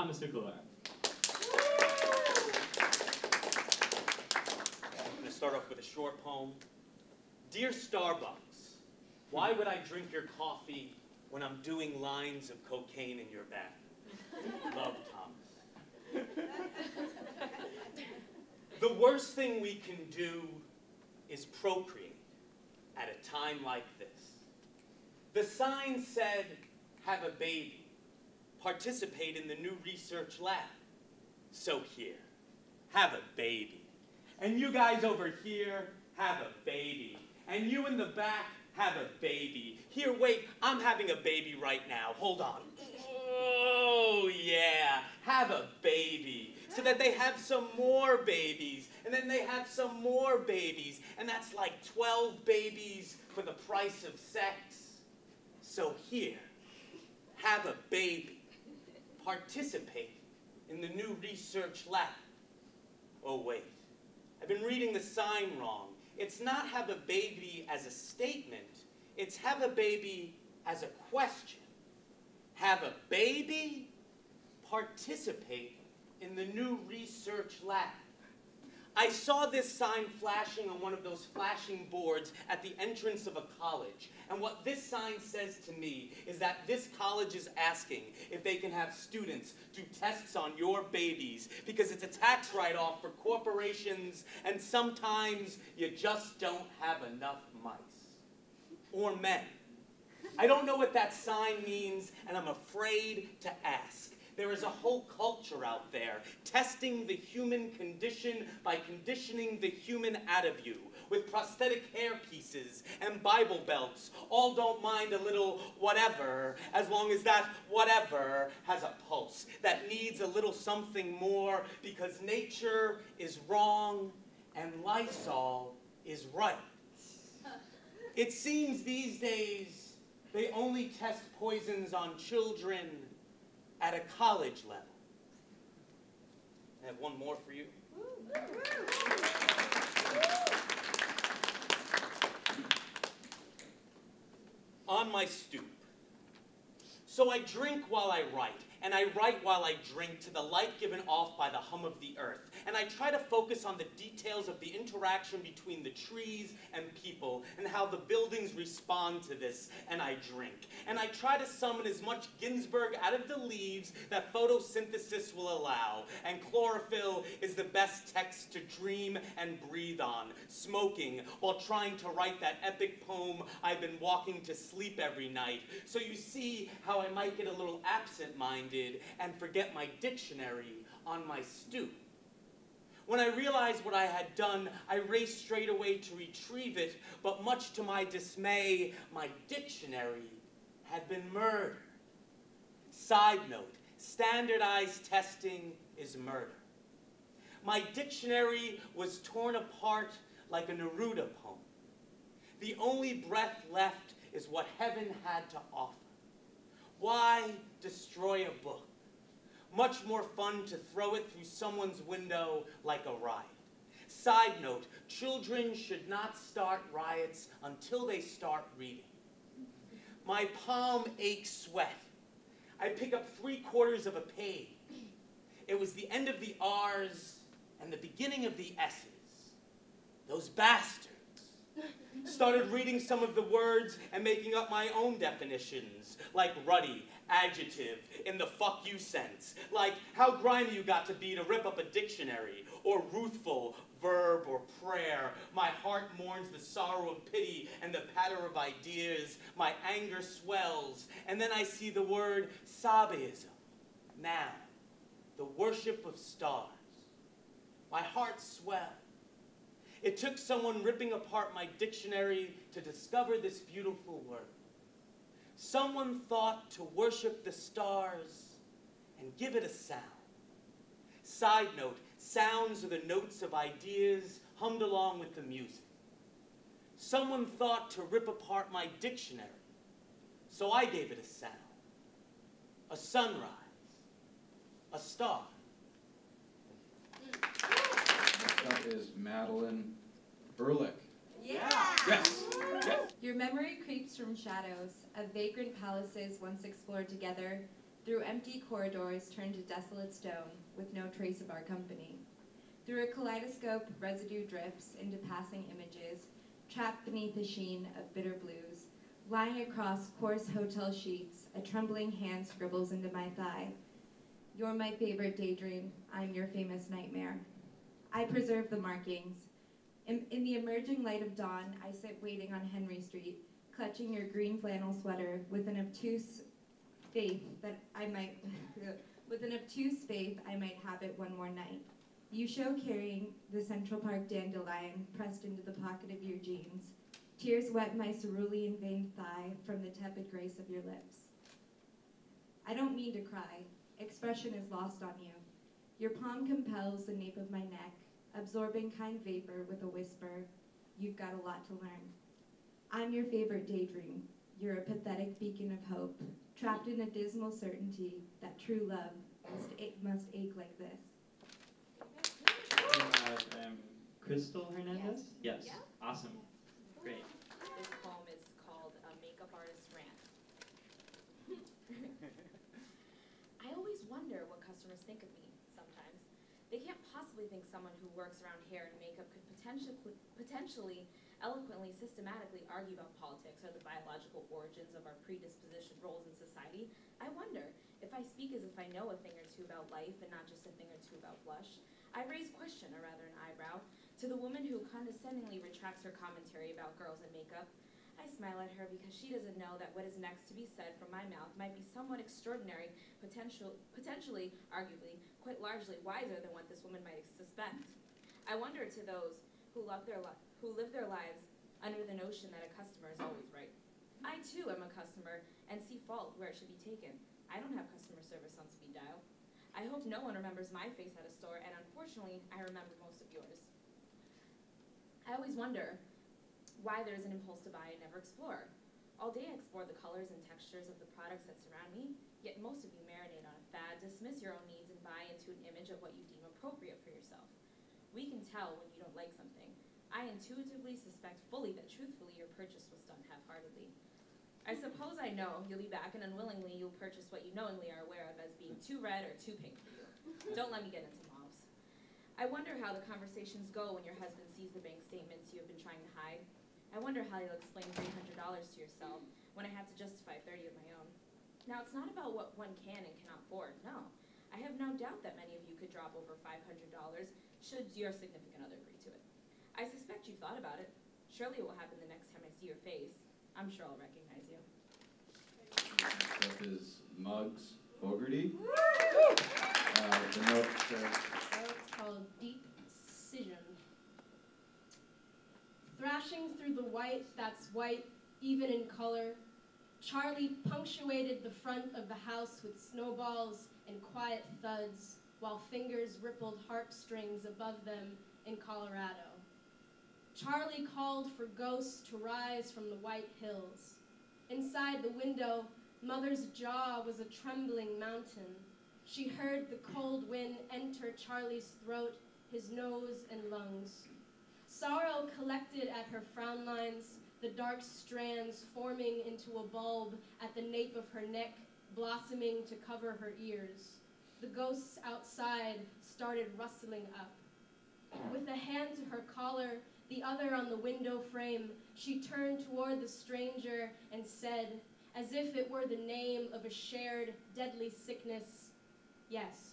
Thomas Fucaloro. I'm going to start off with a short poem. Dear Starbucks, why would I drink your coffee when I'm doing lines of cocaine in your bag? Love, Thomas. The worst thing we can do is procreate at a time like this. The sign said, have a baby, participate in the new research lab. So here, have a baby. And you guys over here, have a baby. And you in the back, have a baby. Here, wait, I'm having a baby right now. Hold on. Oh, yeah, have a baby. So that they have some more babies, and then they have some more babies, and that's like 12 babies for the price of sex. So here, have a baby. Participate in the new research lab. Oh, wait, I've been reading the sign wrong. It's not have a baby as a statement, it's have a baby as a question. Have a baby, participate in the new research lab. I saw this sign flashing on one of those flashing boards at the entrance of a college. And what this sign says to me is that this college is asking if they can have students do tests on your babies because it's a tax write-off for corporations and sometimes you just don't have enough mice. Or men. I don't know what that sign means and I'm afraid to ask. There is a whole culture out there testing the human condition by conditioning the human out of you with prosthetic hair pieces and Bible belts. All don't mind a little whatever as long as that whatever has a pulse that needs a little something more because nature is wrong and Lysol is right. It seems these days they only test poisons on children at a college level. I have one more for you. On my stoop. So I drink while I write, and I write while I drink to the light given off by the hum of the earth. And I try to focus on the details of the interaction between the trees and people and how the buildings respond to this, and I drink. And I try to summon as much Ginsberg out of the leaves that photosynthesis will allow. And chlorophyll is the best text to dream and breathe on, smoking while trying to write that epic poem I've been walking to sleep every night. So you see how I might get a little absent-minded and forget my dictionary on my stoop. When I realized what I had done, I raced straight away to retrieve it, but much to my dismay, my dictionary had been murdered. Side note, standardized testing is murder. My dictionary was torn apart like a Neruda poem. The only breath left is what heaven had to offer. Why destroy a book? Much more fun to throw it through someone's window like a riot. Side note, children should not start riots until they start reading. My palm aches sweat. I pick up 3/4 of a page. It was the end of the R's and the beginning of the S's. Those bastards. Started reading some of the words and making up my own definitions, like ruddy, adjective, in the fuck you sense, like how grimy you got to be to rip up a dictionary, or ruthful, verb, or prayer. My heart mourns the sorrow of pity and the patter of ideas. My anger swells, and then I see the word Sabaism, now, the worship of stars. My heart swells. It took someone ripping apart my dictionary to discover this beautiful word. Someone thought to worship the stars and give it a sound. Side note, sounds are the notes of ideas hummed along with the music. Someone thought to rip apart my dictionary, so I gave it a sound. A sunrise, a star. That is Madeline Ehrlich. Yeah! Yes! Yes! Your memory creeps from shadows of vagrant palaces once explored together, through empty corridors turned to desolate stone with no trace of our company. Through a kaleidoscope, residue drifts into passing images, trapped beneath the sheen of bitter blues. Lying across coarse hotel sheets, a trembling hand scribbles into my thigh. You're my favorite daydream, I'm your famous nightmare. I preserve the markings. In the emerging light of dawn, I sit waiting on Henry Street, clutching your green flannel sweater with an obtuse faith that I might, have it one more night. You show carrying the Central Park dandelion pressed into the pocket of your jeans. Tears wet my cerulean veined thigh from the tepid grace of your lips. I don't mean to cry. Expression is lost on you. Your palm compels the nape of my neck, absorbing kind vapor with a whisper, you've got a lot to learn. I'm your favorite daydream. You're a pathetic beacon of hope, trapped in a dismal certainty that true love must ache like this. Kristhle Hernandez? Yes. Yeah. Awesome. Great. This poem is called A Makeup Artist Rant. I always wonder what customers think of me sometimes. They can't possibly think someone who works around hair and makeup could potentially, eloquently, systematically argue about politics or the biological origins of our predisposition roles in society. I wonder if I speak as if I know a thing or two about life and not just a thing or two about blush. I raise question, or rather an eyebrow, to the woman who condescendingly retracts her commentary about girls and makeup. I smile at her because she doesn't know that what is next to be said from my mouth might be somewhat extraordinary, potentially, arguably, quite largely wiser than what this woman might suspect. I wonder to those who live their lives under the notion that a customer is always right. I too am a customer and see fault where it should be taken. I don't have customer service on speed dial. I hope no one remembers my face at a store, and unfortunately, I remember most of yours. I always wonder why there's an impulse to buy and never explore. All day I explore the colors and textures of the products that surround me, yet most of you marinate on a fad, dismiss your own needs, and buy into an image of what you deem appropriate for yourself. We can tell when you don't like something. I intuitively suspect fully that truthfully your purchase was done half-heartedly. I suppose I know you'll be back and unwillingly you'll purchase what you knowingly are aware of as being too red or too pink for you. Don't let me get into mobs. I wonder how the conversations go when your husband sees the bank statements you have been trying to hide. I wonder how you'll explain $300 to yourself when I have to justify 30 of my own. Now, it's not about what one can and cannot afford, no. I have no doubt that many of you could drop over $500 should your significant other agree to it. I suspect you've thought about it. Surely it will happen the next time I see your face. I'm sure I'll recognize you. That is Muggs Fogarty. The note says, So it's called Deep Scission. Thrashing through the white that's white, even in color, Charlie punctuated the front of the house with snowballs and quiet thuds, while fingers rippled harp strings above them in Colorado. Charlie called for ghosts to rise from the white hills. Inside the window, Mother's jaw was a trembling mountain. She heard the cold wind enter Charlie's throat, his nose and lungs. Sorrow collected at her frown lines, the dark strands forming into a bulb at the nape of her neck, blossoming to cover her ears. The ghosts outside started rustling up. With a hand to her collar, the other on the window frame, she turned toward the stranger and said, as if it were the name of a shared deadly sickness, yes.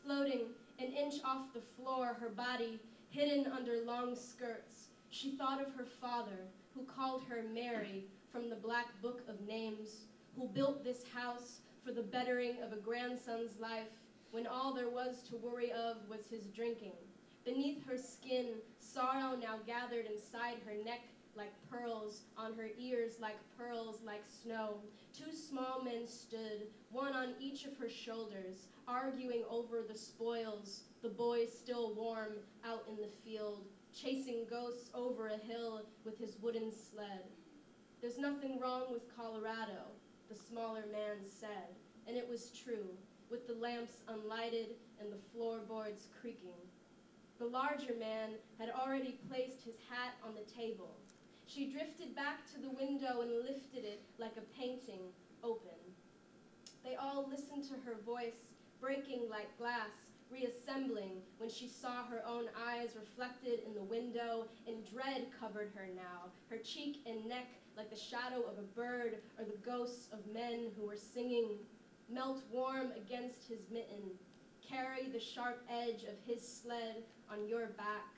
Floating an inch off the floor, her body hidden under long skirts, she thought of her father, who called her Mary from the Black Book of Names, who built this house for the bettering of a grandson's life, when all there was to worry of was his drinking. Beneath her skin, sorrow now gathered inside her neck like pearls, on her ears like pearls like snow. Two small men stood, one on each of her shoulders, arguing over the spoils, the boy still warm out in the field, chasing ghosts over a hill with his wooden sled. There's nothing wrong with Colorado, the smaller man said, and it was true, with the lamps unlighted and the floorboards creaking. The larger man had already placed his hat on the table. She drifted back to the window and lifted it like a painting open. They all listened to her voice, breaking like glass, reassembling when she saw her own eyes reflected in the window, and dread covered her now, her cheek and neck like the shadow of a bird or the ghosts of men who were singing. Melt warm against his mitten, carry the sharp edge of his sled on your back.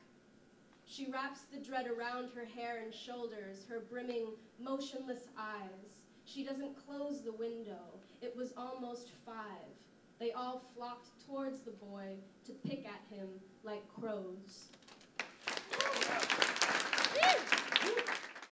She wraps the dread around her hair and shoulders, her brimming, motionless eyes. She doesn't close the window. It was almost 5. They all flocked towards the boy to pick at him like crows.